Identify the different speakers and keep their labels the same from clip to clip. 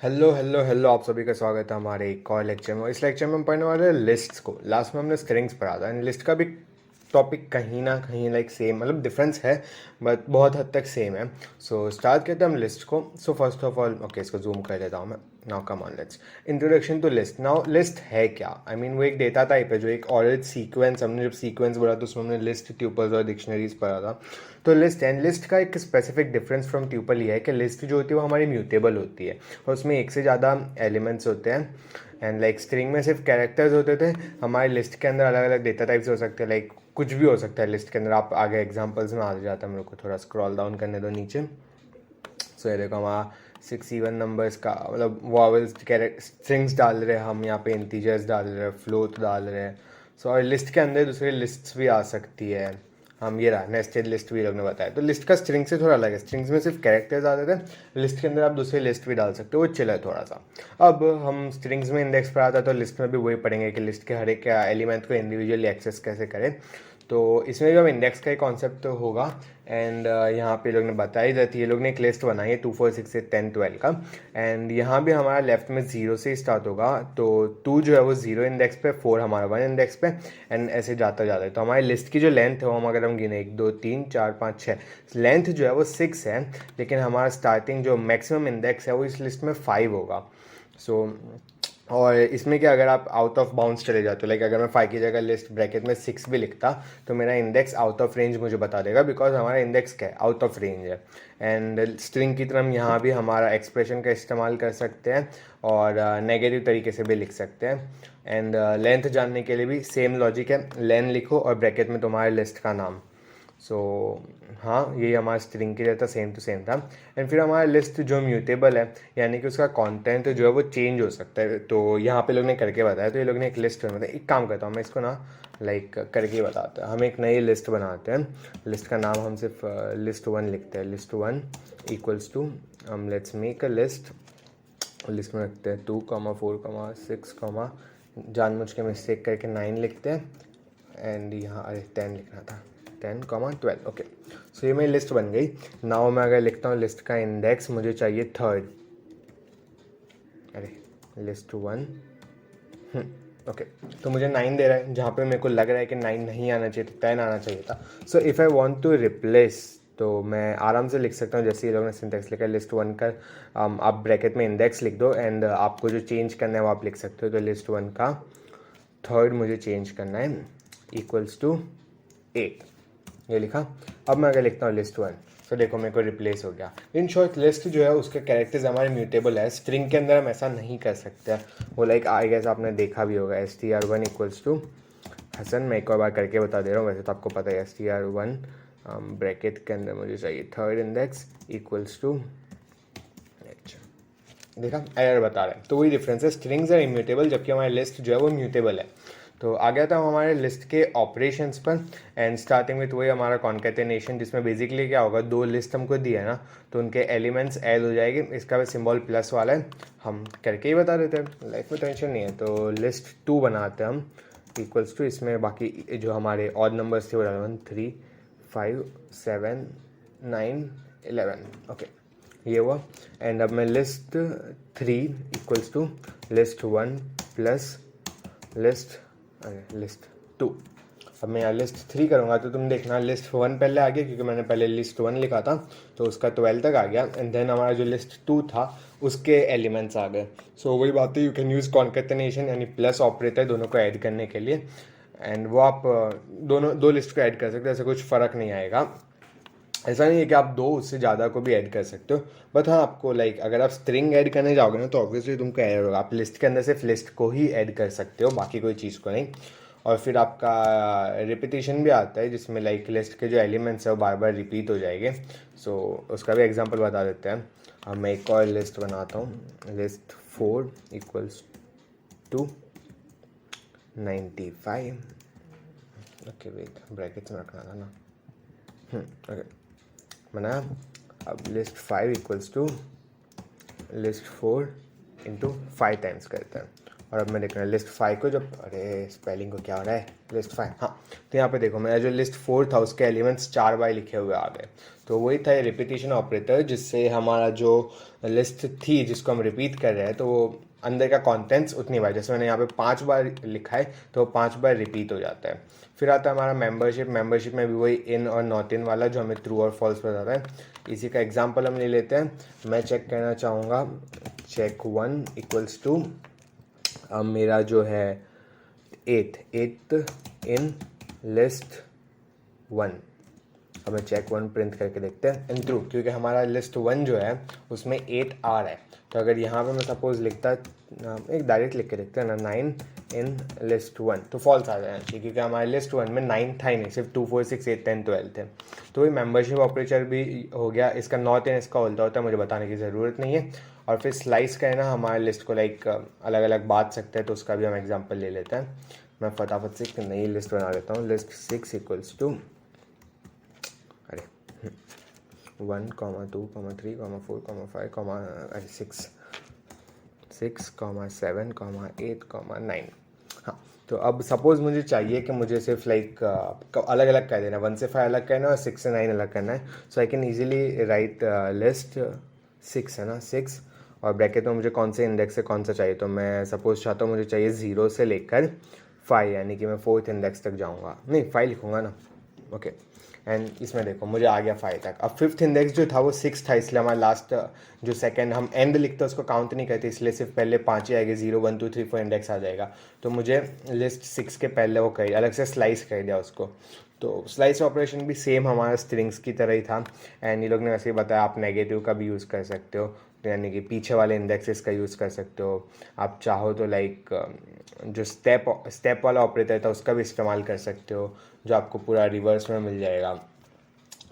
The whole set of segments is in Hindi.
Speaker 1: हेलो हेलो हेलो, आप सभी का स्वागत है हमारे एक और लेक्चर में। इस लेक्चर में हम पढ़ने वाले हैं लिस्ट्स को। लास्ट में हमने स्ट्रिंग्स पढ़ा था एंड लिस्ट का भी टॉपिक कहीं ना कहीं लाइक सेम, मतलब डिफरेंस है बट बहुत हद तक सेम है। सो स्टार्ट करते हैं हम लिस्ट को। So first of all okay, इसको जूम कर देता हूँ मैं। Now come on, let's introduction to list. Now list है क्या? आई मीन वो एक डेटा टाइप है जो एक ऑर्डर सीक्वेंस, हमने जब सीक्वेंस बोला तो उसमें हमने लिस्ट, ट्यूपल्स और डिक्शनरीज पढ़ा था। तो लिस्ट एंड लिस्ट का एक स्पेसिफिक डिफरेंस फ्रॉम ट्यूपल ये है कि लिस्ट जो होती है वो हमारी म्यूटेबल होती है और उसमें एक से ज़्यादा एलिमेंट्स होते हैं। एंड लाइक स्ट्रिंग में सिर्फ कैरेक्टर्स होते थे, हमारे लिस्ट के अंदर अलग अलग डेटा टाइप्स हो सकते हैं। लाइक कुछ भी हो सकता है लिस्ट के अंदर। आप आगे एग्जांपल्स में आ जाता है, मेरे को थोड़ा स्क्रॉल डाउन करने दो नीचे। सो ये देखो, हमारा 6 इवन नंबर्स का मतलब वॉवल्स स्ट्रिंग्स डाल रहे हैं हम यहाँ पे, इंटीजर्स डाल रहे हैं, फ्लोट डाल रहे हैं। सो और लिस्ट के अंदर दूसरी लिस्ट्स भी आ सकती है। हम ये रहा नेस्टेड लिस्ट भी लोग ने बताया। तो लिस्ट का स्ट्रिंग से थोड़ा अलग है। स्ट्रिंग्स में सिर्फ कैरेक्टर्स आते थे, लिस्ट के अंदर आप दूसरी लिस्ट भी डाल सकते हो, वो चिल है थोड़ा सा। अब हम स्ट्रिंग्स में इंडेक्स पर आता है तो लिस्ट में भी वही पढ़ेंगे कि लिस्ट के हर एक एलिमेंट को इंडिविजुअली एक्सेस कैसे करें। तो इसमें भी हम इंडेक्स का ही कॉन्सेप्ट तो होगा। एंड यहाँ पे लोग ने बताई जाती है, ये लोग ने एक लिस्ट बनाई है 2 4 6 8 10 12 का। एंड यहाँ भी हमारा लेफ्ट में 0 से स्टार्ट होगा। तो 2 जो है वो 0 इंडेक्स पे, 4 हमारा 1 इंडेक्स पे, एंड ऐसे जाता जाता है। तो हमारी लिस्ट की जो लेंथ है वो हम अगर हम गिने 1 2 3 4 5 6, लेंथ जो है वो 6 है। लेकिन हमारा स्टार्टिंग जो मैक्सिमम इंडेक्स है वो इस लिस्ट में 5 होगा। सो और इसमें क्या, अगर आप आउट ऑफ बाउंड्स चले जाते हो, लाइक अगर मैं 5 की जगह लिस्ट ब्रैकेट में 6 भी लिखता तो मेरा इंडेक्स आउट ऑफ रेंज मुझे बता देगा, बिकॉज हमारा इंडेक्स क्या है, आउट ऑफ रेंज है। एंड स्ट्रिंग की तरह हम यहाँ भी हमारा एक्सप्रेशन का इस्तेमाल कर सकते हैं और नेगेटिव तरीके से भी लिख सकते हैं। एंड लेंथ जानने के लिए भी सेम लॉजिक है, लेन लिखो और ब्रैकेट में तुम्हारे लिस्ट का नाम। सो हाँ, यही हमारा स्ट्रिंग के लिए था, सेम टू सेम था। एंड फिर हमारा लिस्ट जो म्यूटेबल है, यानी कि उसका कंटेंट जो है वो चेंज हो सकता है। तो यहाँ पे लोग ने करके बताया। तो ये लोग ने एक लिस्ट बनाया। एक काम करता हूँ मैं, इसको ना लाइक करके बताता है। हम एक नई लिस्ट बनाते हैं। लिस्ट का नाम हम सिर्फ लिस्ट 1 लिखते हैं। लिस्ट 1 इक्वल्स टू, हम let's make a list. List में रखते हैं 2 4 6 जानबूझ के मिस्टेक करके 9 लिखते हैं। एंड यहाँ अरे 10 लिखना था, 10 12। ओके, सो ये मेरी लिस्ट बन गई। नाउ मैं अगर लिखता हूँ लिस्ट का इंडेक्स मुझे चाहिए 3rd। अरे लिस्ट 1 ओके, तो मुझे 9 दे रहा है, जहाँ पे मेरे को लग रहा है कि 9 नहीं आना चाहिए, तो 10 आना चाहिए था। So if I want to replace, तो मैं आराम से लिख सकता हूँ जैसे ये लोगों ने सिंटेक्स लिखा है। लिस्ट 1 का आप ब्रैकेट में इंडेक्स लिख दो एंड आपको जो चेंज करना है वो आप लिख सकते हो। तो लिस्ट 1 का 3rd मुझे चेंज करना है, इक्वल्स टू 8। ये लिखा। अब मैं अगर लिखता हूँ लिस्ट 1, तो देखो मेरे को रिप्लेस हो गया। इन शॉर्ट लिस्ट जो है उसके कैरेक्टर्स हमारे म्यूटेबल है। स्ट्रिंग के अंदर हम ऐसा नहीं कर सकते हैं। वो लाइक आई गेस आपने देखा भी होगा, str1 इक्वल्स टू हसन। मैं एक और बार करके बता दे रहा हूँ, वैसे तो आपको पता है। str1 ब्रैकेट के अंदर मुझे चाहिए 3rd इंडेक्स इक्वल्स टू, देखा एरर बता रहे हैं। तो वही डिफरेंस है, स्ट्रिंग्स आर इम्यूटेबल जबकि हमारी लिस्ट जो है वो म्यूटेबल है। तो आ गया था हमारे लिस्ट के ऑपरेशंस पर। एंड स्टार्टिंग विथ वही हमारा कॉन्केटेनेशन, जिसमें बेसिकली क्या होगा, 2 लिस्ट हमको दिया है ना, तो उनके एलिमेंट्स ऐड हो जाएंगे। इसका भी सिंबल प्लस वाला है, हम करके ही बता देते हैं, लाइफ में टेंशन नहीं है। तो लिस्ट 2 बनाते हैं हम, इक्वल्स टू, इसमें बाकी जो हमारे ऑड नंबर्स थे वो 1 3 5 7 9 11। ओके, ये हुआ। एंड अब मैं list 3 equals to list 1 plus list 2। अब मैं यहाँ लिस्ट 3 करूँगा तो तुम देखना लिस्ट 1 पहले आ गया, क्योंकि मैंने पहले लिस्ट 1 लिखा था तो उसका 12 तक आ गया। एंड देन हमारा जो लिस्ट 2 था उसके एलिमेंट्स आ गए। सो वही बात है, यू कैन यूज़ कॉन्केटेनेशन यानी प्लस ऑपरेटर दोनों को ऐड करने के लिए। एंड वो आप दो लिस्ट को ऐड कर सकते हैं, ऐसा कुछ फ़र्क नहीं आएगा। ऐसा नहीं है कि आप 2 उससे ज़्यादा को भी ऐड कर सकते हो। बट हाँ, आपको लाइक अगर आप स्ट्रिंग ऐड करने जाओगे ना तो ऑब्वियसली तुमको एरर होगा। आप लिस्ट के अंदर सिर्फ लिस्ट को ही ऐड कर सकते हो, बाकी कोई चीज़ को नहीं। और फिर आपका रिपीटिशन भी आता है, जिसमें लाइक लिस्ट के जो एलिमेंट्स है वो बार बार रिपीट हो जाएंगे। सो उसका भी एग्जांपल बता देते हैं। अब मैं एक और लिस्ट बनाता हूँ। List 4 equals to 95। Okay wait, brackets में रखना था ना। ओके, बनाया। अब list 5 equals to list 4 into 5 times करते हैं। और अब मैं देख रहा हूँ लिस्ट 5 को जब, अरे स्पेलिंग को क्या हो रहा है, लिस्ट 5, हाँ। तो यहाँ पे देखो मेरा जो लिस्ट 4 था उसके एलिमेंट्स 4 बाय लिखे हुए आ गए। तो वही था ये रिपीटिशन ऑपरेटर, जिससे हमारा जो लिस्ट थी जिसको हम रिपीट कर रहे हैं, तो वो अंदर का कंटेंट्स उतनी बार, जैसे मैंने यहाँ पे 5 बार लिखा है तो 5 बार रिपीट हो जाता है। फिर आता है हमारा मेंबरशिप। मेंबरशिप में भी वही इन और नॉट इन वाला जो हमें ट्रू और फॉल्स बताता है। इसी का एग्जांपल हम ले लेते हैं। मैं चेक करना चाहूँगा चेक 1 इक्वल्स टू, अब मेरा जो है एथ इन लिस्ट 1। अब मैं चेक 1 प्रिंट करके देखते हैं इन ट्रू, क्योंकि हमारा लिस्ट 1 जो है उसमें 8 आ रहा है। तो अगर यहाँ पे मैं सपोज लिखता, एक डायरेक्ट लिख के देखते हैं ना, 9 इन लिस्ट 1, तो फॉल्स आ जाना चाहिए, क्योंकि हमारे लिस्ट 1 में 9 था ही नहीं, सिर्फ 2 4 6 8 10 12 थे। तो ये मेंबरशिप ऑपरेटर भी हो गया। इसका नॉट इन इसका उल्टा होता है, मुझे बताने की ज़रूरत नहीं है। और फिर स्लाइस का है ना, हमारे लिस्ट को लाइक अलग अलग बांट सकते हैं, तो उसका भी हम एग्जाम्पल ले लेते हैं। मैं फटाफट से एक नई लिस्ट बना लेता हूँ। लिस्ट 6 इक्वल्स टू, अरे 1, 2, 3, 4, 5, 6, 7, 8, 9। हाँ, तो अब सपोज़ मुझे चाहिए कि मुझे सिर्फ लाइक अलग अलग कर देना, 1 से 5 अलग करना है और 6 से 9 अलग करना है। So I can easily write list 6 है ना, 6, और ब्रैकेट में मुझे कौन से इंडेक्स से कौन सा चाहिए। तो मैं सपोज चाहता हूँ मुझे चाहिए 0 से लेकर 5, यानी कि मैं 4th इंडेक्स तक जाऊँगा, नहीं 5 लिखूँगा ना, ओके। एंड इसमें देखो मुझे आ गया 5 तक। अब 5th इंडेक्स जो था वो 6 था, इसलिए हमारा लास्ट जो सेकंड हम एंड लिखते हैं उसको काउंट नहीं करते, इसलिए सिर्फ पहले 5 ही आएंगे, 0 1 2 3 4 इंडेक्स आ जाएगा। तो मुझे लिस्ट 6 के पहले वो कर अलग से स्लाइस कर दिया उसको। तो स्लाइस ऑपरेशन भी सेम हमारा स्ट्रिंग्स की तरह ही था। एंड ये लोग ने वैसे ही बताया आप नेगेटिव का भी यूज़ कर सकते हो, यानी कि पीछे वाले इंडेक्सेस का यूज़ कर सकते हो। आप चाहो तो लाइक जो स्टेप वाला ऑपरेटर था उसका भी इस्तेमाल कर सकते हो, जो आपको पूरा रिवर्स में मिल जाएगा।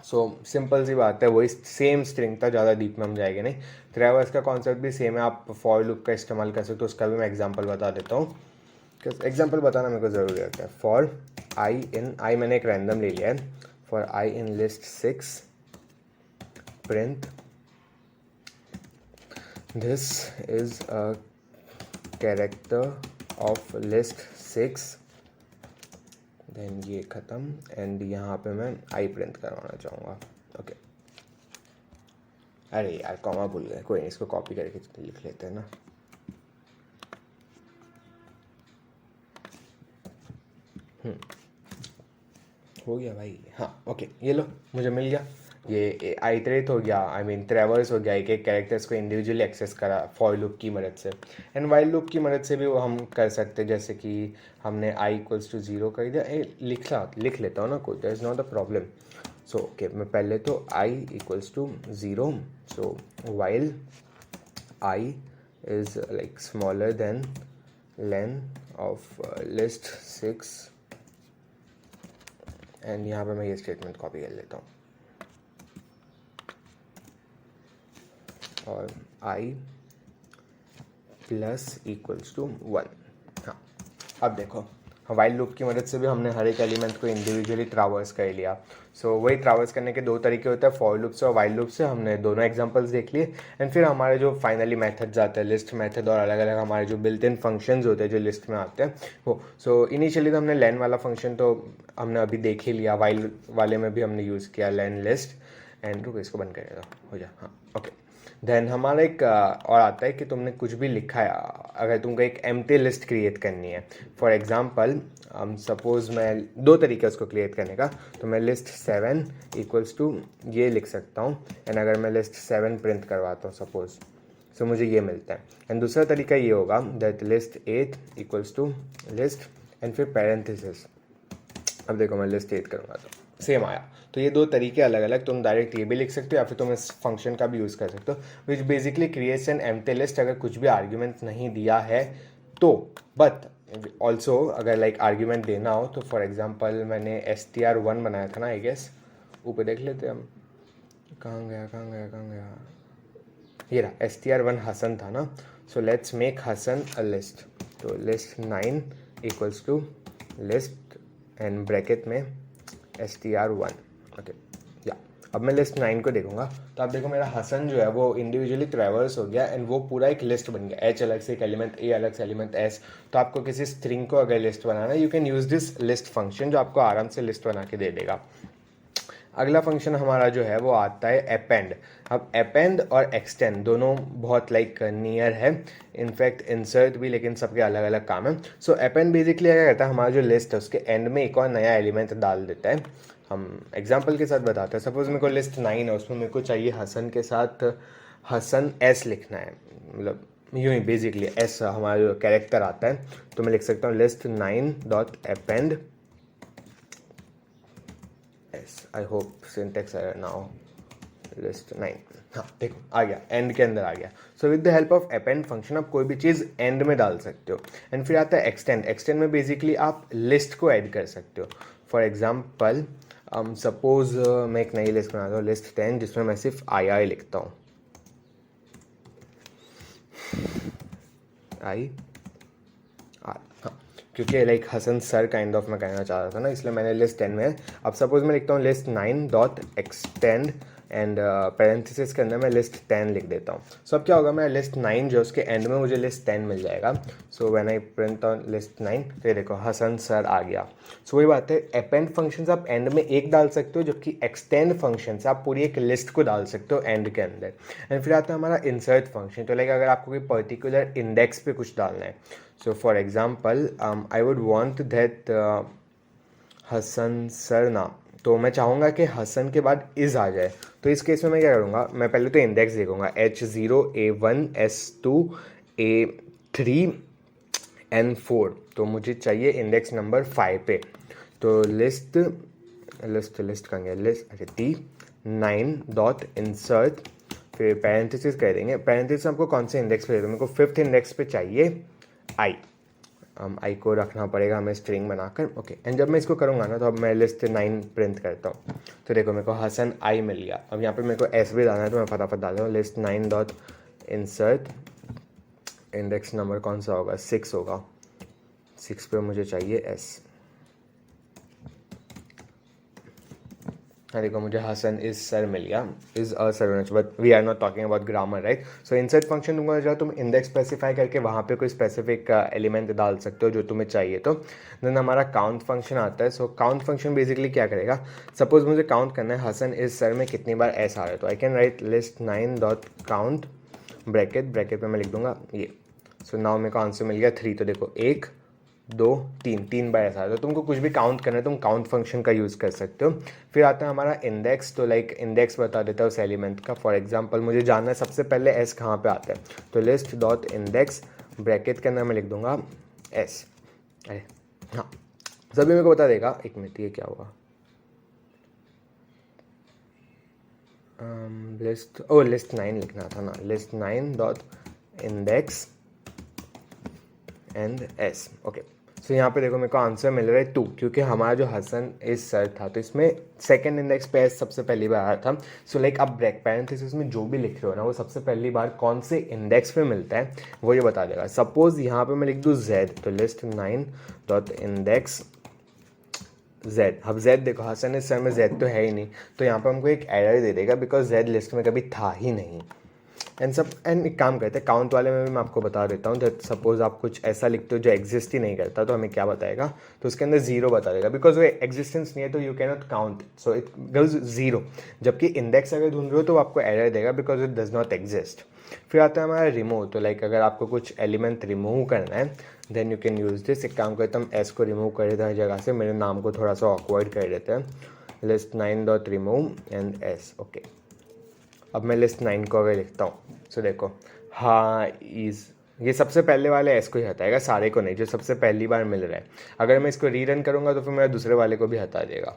Speaker 1: सो सिंपल सी बात है, वही सेम स्ट्रिंग था, ज़्यादा डीप में हम जाएंगे नहीं। ट्रैवर्स का कॉन्सेप्ट भी सेम है, आप फॉर लूप का इस्तेमाल कर सकते हो, उसका भी मैं एग्जांपल बता देता हूँ। एग्जांपल बताना मेरे को ज़रूरी रहता है। फॉर आई इन, आई मैंने एक रैंडम ले लिया है, for I in list 6 print this is a character of list 6, then ये ख़त्म। एंड यहाँ पे मैं आई प्रिंट करवाना चाहूँगा, ओके। अरे यार कॉमा भूल गए, कोई नहीं, इसको कॉपी करके लिख लेते हैं ना। हो गया भाई, हाँ ओके, ये लो मुझे मिल गया। ये आइटरेट हो गया, आई मीन ट्रैवर्स हो गया, एक एक कैरेक्टर्स को इंडिविजुअली एक्सेस करा फॉर लूप की मदद से। एंड वाइल लूप की मदद से भी वो हम कर सकते हैं, जैसे कि हमने आई इक्वल्स टू 0 कर दिया। लिख लेता हूँ ना, कोई that is not a problem. So okay, मैं पहले तो I equals to 0, so while I is like smaller than len of list 6, and यहाँ पे मैं ये स्टेटमेंट कॉपी कर लेता हूँ, और i प्लस इक्वल्स टू 1। हाँ, अब देखो वाइल लूप की मदद से भी हमने हर एक एलिमेंट को इंडिविजुअली ट्रावर्स कर लिया। सो वही ट्रावर्स करने के दो तरीके होते हैं, फॉर लूप से और वाइल लूप से। हमने दोनों एग्जांपल्स देख लिए। एंड फिर हमारे जो फाइनली मेथड्स आते हैं, लिस्ट मेथड, और अलग अलग हमारे जो बिल्ट इन फंक्शंस होते हैं जो लिस्ट में आते हैं वो। सो इनिशियली तो हमने लेन वाला फंक्शन तो हमने अभी देख ही लिया, वाइल वाले में भी हमने यूज़ किया लेन लिस्ट। एंड रुको इसको बंद करेगा, हो जा, हाँ ओके। देन हमारा एक और आता है कि तुमने कुछ भी लिखा है, अगर तुमको एक एम्प्टी लिस्ट क्रिएट करनी है। फॉर एग्जांपल सपोज मैं दो तरीके उसको क्रिएट करने का, तो मैं लिस्ट 7 इक्वल्स टू ये लिख सकता हूँ। एंड अगर मैं लिस्ट 7 प्रिंट करवाता हूँ सपोज, सो मुझे ये मिलता है। एंड दूसरा तरीका ये होगा that list 8 equals to list and फिर पैरेंथेसिस। अब देखो मैं लिस्ट 8 करूँगा तो सेम आया। तो ये दो तरीके अलग अलग, तुम डायरेक्ट ये भी लिख सकते हो या फिर तुम इस फंक्शन का भी यूज़ कर सकते हो, which basically creates an empty list अगर कुछ भी आर्ग्यूमेंट नहीं दिया है तो। बट ऑल्सो अगर लाइक आर्ग्यूमेंट देना हो तो, फॉर एग्जांपल मैंने str1 बनाया था ना, आई गेस ऊपर देख लेते हैं हम, कहाँ गया, ये रहा str1 हसन था ना। So let's make Hasan a list. तो list 9 equals to list and bracket में str1, ओके या। अब मैं लिस्ट 9 को देखूंगा तो आप देखो मेरा हसन जो है वो इंडिविजुअली ट्रैवर्स हो गया एंड वो पूरा एक लिस्ट बन गया, एच अलग से एक एलिमेंट, ए अलग से एलिमेंट, एस। तो आपको किसी स्ट्रिंग को अगर लिस्ट बनाना है, you can use this list function जो आपको आराम से लिस्ट बना के दे देगा। अगला फंक्शन हमारा जो है वो आता है अपेंड। अब अपेंड और एक्सटेंड दोनों बहुत लाइक नियर है, इनफैक्ट इंसर्ट भी, लेकिन सबके अलग अलग काम है। सो अपेंड बेसिकली क्या करता है, हमारा जो लिस्ट है उसके एंड में एक और नया एलिमेंट डाल देता है। हम एग्जाम्पल के साथ बताते हैं। सपोज मेरे को लिस्ट 9 है, उसमें मेरे को चाहिए हसन के साथ हसन एस लिखना है, मतलब यूँ ही बेसिकली एस हमारा जो कैरेक्टर आता है। तो मैं लिख सकता हूँ list 9 dot append s. I hope syntax है नाउ, लिस्ट 9। हाँ देखो आ गया, एंड के अंदर आ गया। So with the help of append function आप कोई भी चीज़ एंड में डाल सकते हो। एंड फिर आता है एक्सटेंड। एक्सटेंड में बेसिकली आप लिस्ट को ऐड कर सकते हो। फॉर एग्जाम्पल सपोज मैं एक नई लिस्ट बनाता हूँ, लिस्ट 10, जिसमें मैं सिर्फ आई लिखता हूँ, आई आर। हाँ, क्योंकि like Hasan sir kind of मैं कहना चाह रहा था ना, इसलिए मैंने लिस्ट 10 में। अब सपोज मैं लिखता हूँ list 9 dot extend and parenthesis के अंदर मैं लिस्ट 10 लिख देता हूँ। सो अब क्या होगा, मेरा लिस्ट 9 जो उसके एंड में मुझे लिस्ट 10 मिल जाएगा। सो when I print on list 9, तो देखो हसन सर आ गया। सो वही बात है, अपेंड फंक्शन आप एंड में एक डाल सकते हो, जबकि एक्सटेंड फंक्शन आप पूरी एक लिस्ट को डाल सकते हो एंड के अंदर। एंड फिर आता है हमारा इंसर्ट फंक्शन। तो लाइक अगर आपको कोई पर्टिकुलर इंडेक्स पे कुछ डालना है, so for example I would want that Hasan sir नाम, तो मैं चाहूँगा कि हसन के बाद इज़ आ जाए। तो इस केस में मैं क्या करूँगा, मैं पहले तो इंडेक्स देखूँगा, H0 A1 S2 A3 N4। तो मुझे चाहिए इंडेक्स नंबर 5 पे। तो लिस्ट कहाँ गया, लिस्ट अच्छा टी 9 डॉट इंसर्ट, फिर पैरेंथेसिस कह देंगे। पैरेंथेसिस हमको कौन से इंडेक्स पे देते हैं, मेरे को 5th इंडेक्स पे चाहिए आई। आई को रखना पड़ेगा हमें स्ट्रिंग बनाकर। ओके, एंड जब मैं इसको करूँगा ना, तो अब मैं लिस्ट 9 प्रिंट करता हूँ। तो देखो मेरे को हसन आई मिल गया। अब यहाँ पे मेरे को एस भी डालना है, तो मैं फटाफट डाल रहा हूँ list 9 dot insert, index number कौन सा होगा, 6 होगा, 6 पे मुझे चाहिए एस। हाँ देखो मुझे हसन इज सर मिल गया, is a sir, but we are not talking about grammar right. So insert function तुमको जाओ, तुम इंडेक्स स्पेसिफाई करके वहाँ पे कोई स्पेसिफिक एलिमेंट डाल सकते हो जो तुम्हें चाहिए। तो देन हमारा काउंट फंक्शन आता है। सो काउंट फंक्शन बेसिकली क्या करेगा, सपोज मुझे काउंट करना है हसन इज सर में कितनी बार एस आ रहा है, तो आई can write list 9 dot count bracket पे मैं लिख दूंगा ये। सो नाउ मेरे को आंसर मिल गया 3। तो देखो 1 2 3 बार ऐसा है। तो तुमको कुछ भी काउंट करना है, तुम काउंट फंक्शन का यूज़ कर सकते हो। फिर आता है हमारा इंडेक्स। तो लाइक इंडेक्स बता देता है उस एलिमेंट का। फॉर एग्जांपल मुझे जानना है सबसे पहले एस कहाँ पे आता है, तो लिस्ट डॉट इंडेक्स ब्रैकेट के अंदर मैं लिख दूंगा एस। अरे हाँ, सभी मेरे को बता देगा। एक मिनट, ये क्या हुआ, लिस्ट 9 लिखना था ना, list 9 dot index and S. Okay, so यहाँ पे देखो मेरे को आंसर मिल रहा है 2, क्योंकि हमारा जो हसन इज सर था, तो इसमें सेकंड इंडेक्स पे एस सबसे पहली बार आया था। सो लाइक आप ब्रैक पैरेंथेसिस में जो भी लिख रहे हो ना, वो सबसे पहली बार कौन से इंडेक्स पे मिलता है वो ये बता देगा। सपोज यहाँ पे मैं लिख दूँ जेड, तो लिस्ट 9 डॉट इंडेक्स जेड। अब जेड देखो हसन इज सर में जेड तो है ही नहीं, तो यहाँ पे हमको एक एरर दे देगा, बिकॉज जेड लिस्ट में कभी था ही नहीं। एंड एक काम करते हैं, काउंट वाले में भी मैं आपको बता देता हूँ। दैट सपोज आप कुछ ऐसा लिखते हो जो एग्जिस्ट ही नहीं करता, तो हमें क्या बताएगा, तो उसके अंदर 0 बता देगा, बिकॉज वो एग्जिस्टेंस नहीं है, तो you can not count, so it goes 0। जबकि इंडेक्स अगर ढूंढ रहे हो तो आपको एरर देगा, because it does not exist. फिर आता है हमारा रिमूव। तो लाइक अगर आपको कुछ एलिमेंट रिमूव करना है, then you can use this. एक काम करते हैं, हम एस को रिमूव कर देते हैं हर जगह से, मेरे नाम को थोड़ा सा ऑकवर्ड कर देते हैं, list 9 dot remove and S. Okay, अब मैं लिस्ट 9 को अगर लिखता हूँ, सो देखो हाँ इज, ये सबसे पहले वाले एस को ही हटाएगा, सारे को नहीं, जो सबसे पहली बार मिल रहा है। अगर मैं इसको रीरन करूँगा तो फिर मेरा दूसरे वाले को भी हटा देगा।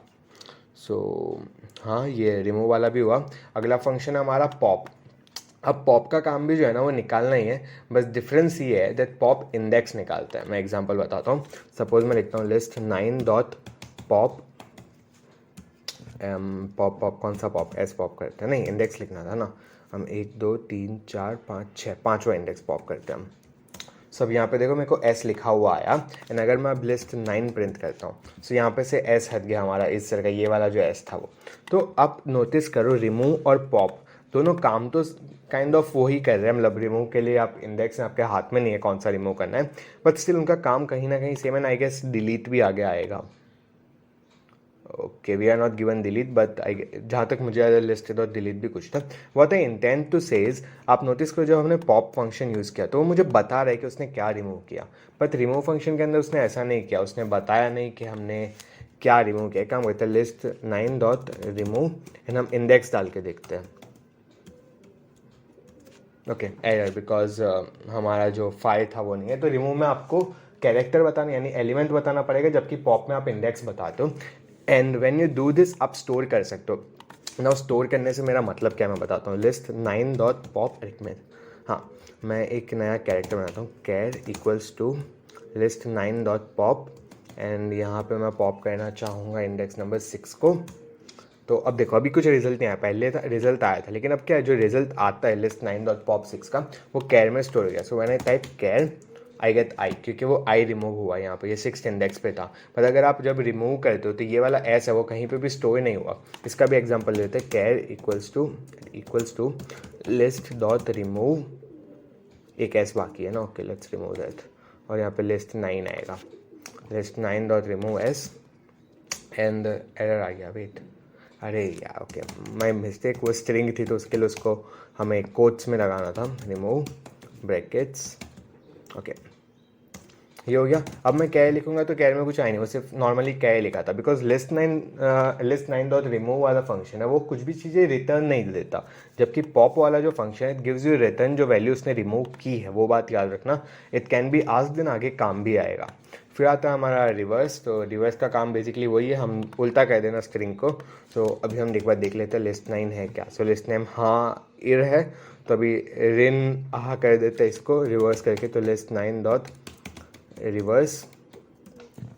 Speaker 1: सो हाँ, ये रिमूव वाला भी हुआ। अगला फंक्शन है हमारा पॉप। अब पॉप का काम भी जो है ना वो निकालना ही है, बस डिफरेंस ये है दैट पॉप इंडेक्स निकालता है। मैं एग्जांपल बताता हूँ। सपोज मैं लिखता हूँ लिस्ट 9 डॉट पॉप, पॉप कौन सा पॉप, एस पॉप करते हैं, नहीं इंडेक्स लिखना था ना, हम 1 2 3 4 5 6 पाँचवा इंडेक्स पॉप करते हैं हम। सो अब यहाँ पे देखो मेरे को एस लिखा हुआ आया, एंड अगर मैं अब लिस्ट 9 प्रिंट करता हूँ, सो यहाँ पे से एस हट गया हमारा इस तरह का, ये वाला जो एस था वो। तो अब नोटिस करो रिमूव और पॉप दोनों काम तो काइंड ऑफ वो ही कर रहे हैं, मतलब रिमूव के लिए आप इंडेक्स आपके हाथ में नहीं है कौन सा रिमूव करना है, बट स्टिल उनका काम कहीं ना कहीं same, and I guess delete भी आगे आएगा। Okay, we are not given delete, but I जहाँ तक मुझे याद है लिस्टेड और डिलीट भी कुछ था। What I intent to says, आप नोटिस करो जब हमने पॉप फंक्शन यूज़ किया तो वो मुझे बता रहा है कि उसने क्या रिमूव किया, बट रिमूव फंक्शन के अंदर उसने ऐसा नहीं किया, उसने बताया नहीं कि हमने क्या रिमूव किया। काम करते हैं लिस्ट 9 डॉट रिमूव, एंड हम इंडेक्स डाल के देखते हैं। ओके, एरर, बिकॉज हमारा जो फाइल था वो नहीं है। तो रिमूव में आपको कैरेक्टर बताना यानी एलिमेंट बताना पड़ेगा, जबकि पॉप में आप इंडेक्स बताते हो। And when you do this आप स्टोर कर सकते हो। नाउ स्टोर करने से मेरा मतलब क्या है मैं बताता हूँ। लिस्ट 9 डॉट पॉप में, हाँ, मैं एक नया कैरेक्टर बनाता हूँ, char equals to list 9 dot pop, and यहाँ पे मैं पॉप करना चाहूँगा इंडेक्स नंबर 6 को। तो अब देखो अभी कुछ रिजल्ट नहीं आया, पहले था रिजल्ट आया था, लेकिन अब क्या है, जो रिजल्ट आता है लिस्ट 9 डॉट पॉप 6 का वो कैर में स्टोर हो गया। So when I type char I get I, क्योंकि वो आई रिमूव हुआ यहाँ पे, ये 6th इंडेक्स पे था। पर अगर आप जब रिमूव करते हो तो ये वाला एस है वो कहीं पे भी स्टोर नहीं हुआ। इसका भी एग्जांपल लेते हैं, char equals to list dot remove, एक एस बाकी है ना, ओके लेट्स रिमूव दैट, और यहाँ पे लिस्ट 9 आएगा, list 9 dot remove S, and error आ गया, वेट, अरे यार, ओके माय मिस्टेक, वो स्ट्रिंग थी तो उसके लिए उसको हमें कोट्स में लगाना था, रिमूव ब्रैकेट्स, ओके ये हो गया। अब मैं कैर लिखूंगा तो कैर में कुछ आया नहीं, वो सिर्फ नॉर्मली कैर लिखा था, बिकॉज लिस्ट 9 डॉट रिमूव वाला फंक्शन है वो कुछ भी चीज़ें रिटर्न नहीं देता, जबकि पॉप वाला जो फंक्शन है इट गिव्स यू रिटर्न जो वैल्यू उसने रिमूव की है, वो बात याद रखना। It can be asked, then आगे काम भी आएगा। फिर आता है हमारा रिवर्स, तो रिवर्स का काम बेसिकली वही है, हम उल्टा कर देना स्ट्रिंग को। तो अभी हम एक बार देख लेते हैं लिस्ट 9 है क्या। सो लिस्ट नेम हाँ इर है, तो अभी रिन आह कर देते हैं इसको रिवर्स करके, तो लिस्ट 9 डॉट रिवर्स,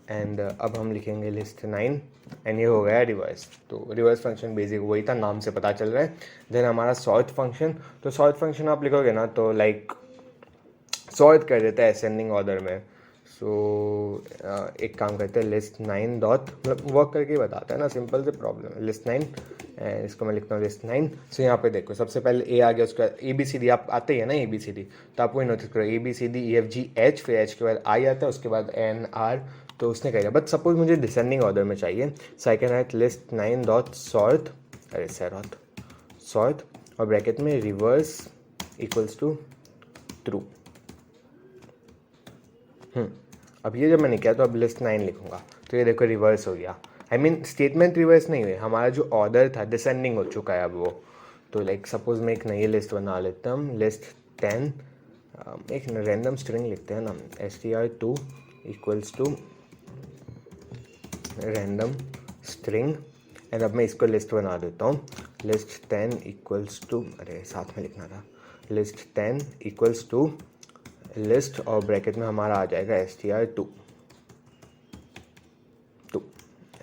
Speaker 1: एंड अब हम लिखेंगे लिस्ट 9, एंड ये हो गया रिवर्स। तो रिवर्स फंक्शन बेसिक वही था, नाम से पता चल रहा है। देन हमारा सॉर्ट फंक्शन, तो सॉर्ट फंक्शन आप लिखोगे ना तो लाइक सॉर्ट कर देता है असेंडिंग ऑर्डर में। सो एक काम करते हैं लिस्ट 9 डॉट, मतलब वर्क करके ही बताता है ना, सिंपल से प्रॉब्लम है। लिस्ट 9, इसको मैं लिखता हूँ लिस्ट 9। सो यहाँ पे देखो सबसे पहले ए आ गया, उसका ABCD आप आते ही है ना ABCD, तो आप वही नोटिस करो ABCD EFG H, फिर H के बाद I आता है, उसके बाद N R, तो उसने कहा बट सपोज मुझे डिसेंडिंग ऑर्डर में चाहिए, so I can write list 9 dot sort, अरे सॉर्ट सॉर्ट, और ब्रैकेट में रिवर्स इक्वल्स टू ट्रू। अब ये जब मैंने किया तो अब लिस्ट 9 लिखूंगा, तो ये देखो रिवर्स हो गया। आई मीन स्टेटमेंट रिवर्स नहीं हुई, हमारा जो ऑर्डर था डिसेंडिंग हो चुका है अब वो। तो लाइक सपोज मैं एक नई लिस्ट बना लेता हूँ, लिस्ट 10, एक रैंडम स्ट्रिंग लिखते हैं ना, str2 equals to random string, and अब मैं इसको लिस्ट बना देता हूँ, लिस्ट 10 इक्वल्स टू, अरे साथ में लिखना था, लिस्ट 10 इक्वल्स टू लिस्ट, और ब्रैकेट में हमारा आ जाएगा str2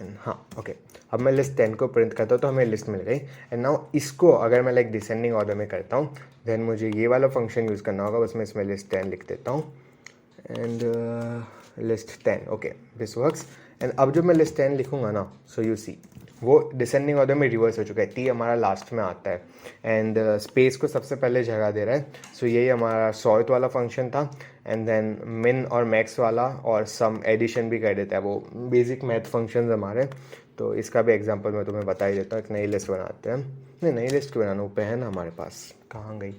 Speaker 1: एंड हाँ ओके। अब मैं लिस्ट 10 को प्रिंट करता हूँ तो हमें लिस्ट मिल गई। एंड नाउ इसको अगर मैं लाइक डिसेंडिंग ऑर्डर में करता हूँ देन मुझे ये वाला फंक्शन यूज़ करना होगा, बस मैं इसमें लिस्ट 10 लिख देता हूँ, and list 10, okay this works. And अब जब मैं लिस्ट 10 लिखूँगा ना, सो यू सी वो डिसेंडिंग ऑर्डर में रिवर्स हो चुका है, टी हमारा लास्ट में आता है, एंड स्पेस को सबसे पहले जगह दे रहा है। सो यही हमारा सॉर्ट वाला फंक्शन था, एंड देन मिन और मैक्स वाला और सम एडिशन भी कर देता है, वो बेसिक मैथ फंक्शन हमारे। तो इसका भी एग्जांपल मैं तुम्हें बता ही देता हूँ। एक नई लिस्ट बनाते हैं, नहीं नई लिस्ट क्यों बनाना, ऊपर है ना हमारे पास, कहाँ गई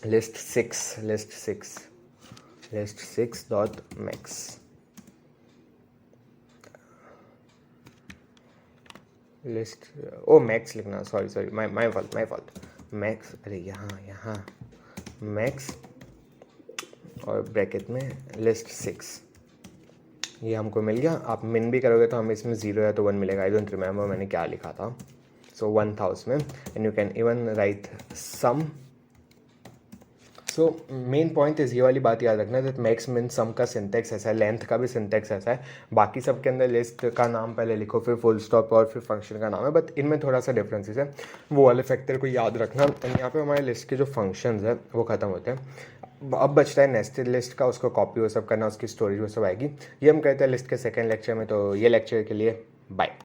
Speaker 1: लिस्ट 6 डॉट मैक्स, लिस्ट ओ मैक्स लिखना, सॉरी माय फॉल्ट मैक्स, अरे यहाँ मैक्स और ब्रैकेट में लिस्ट 6, ये हमको मिल गया। आप मिन भी करोगे तो हमें इसमें 0 या तो 1 मिलेगा, आई डोंट रिमेंबर मैंने क्या लिखा था। सो 1 था उसमें, and you can even write some so main point इस ये वाली बात याद रखना दैट मैक्स मिन सम का सिंटेक्स ऐसा है, लेंथ का भी सिंटेक्स ऐसा है, बाकी सब के अंदर लिस्ट का नाम पहले लिखो फिर फुल स्टॉप और फिर फंक्शन का नाम है, बट इनमें थोड़ा सा डिफरेंसेस है, वो वाले फैक्टर को याद रखना। एंड यहाँ पे हमारे लिस्ट के जो फंक्शंस है वो खत्म होते हैं। अब बचता है नेस्टेड लिस्ट का, उसको कॉपी वो सब करना, उसकी स्टोरेज वो सब आएगी, ये हम कहते हैं लिस्ट के सेकेंड लेक्चर में। तो ये लेक्चर के लिए बाय।